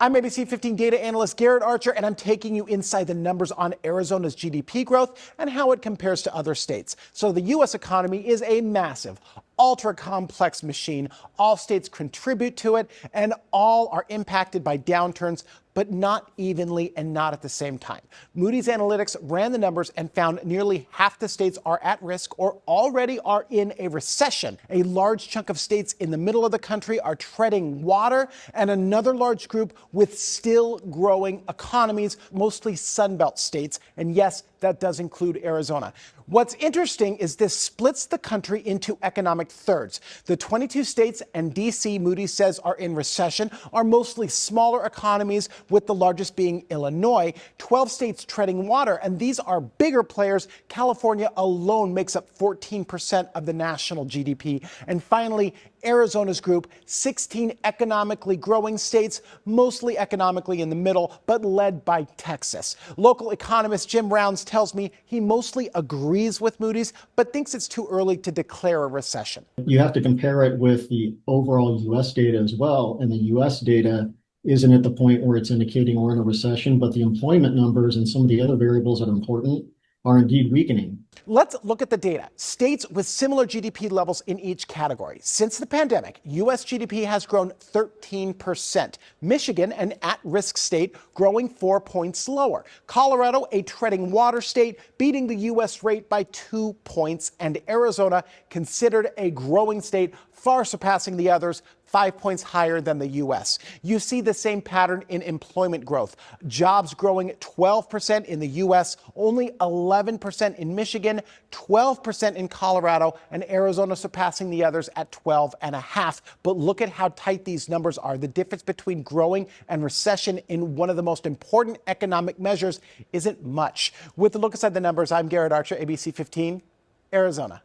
I'm ABC 15 data analyst Garrett Archer, and I'm taking you inside the numbers on Arizona's GDP growth and how it compares to other states. So the U.S. economy is a massive, ultra-complex machine. All states contribute to it, and all are impacted by downturns, but not evenly and not at the same time. Moody's Analytics ran the numbers and found nearly half the states are at risk or already are in a recession. A large chunk of states in the middle of the country are treading water, and another large group with still growing economies, mostly Sunbelt states. And yes, that does include Arizona. What's interesting is this splits the country into economic thirds. The 22 states and D.C. Moody says are in recession are mostly smaller economies, with the largest being Illinois. 12 states treading water, and these are bigger players. California alone makes up 14% of the national GDP. And finally, Arizona's group, 16 economically growing states, mostly economically in the middle, but led by Texas. Local economist Jim Rounds tells me he mostly agrees with Moody's, but thinks it's too early to declare a recession. You have to compare it with the overall U.S. data as well, and the U.S. data isn't at the point where it's indicating we're in a recession, but the employment numbers and some of the other variables that are important are indeed weakening. Let's look at the data. States with similar GDP levels in each category. Since the pandemic, U.S. GDP has grown 13%. Michigan, an at-risk state, growing 4 points lower. Colorado, a treading water state, beating the U.S. rate by 2 points. And Arizona, considered a growing state, far surpassing the others, 5 points higher than the U.S. You see the same pattern in employment growth. Jobs growing 12% in the U.S., only 11% in Michigan, 12% in Colorado, and Arizona surpassing the others at 12.5%. But look at how tight these numbers are. The difference between growing and recession in one of the most important economic measures isn't much. With a look inside the numbers, I'm Garrett Archer, ABC 15, Arizona.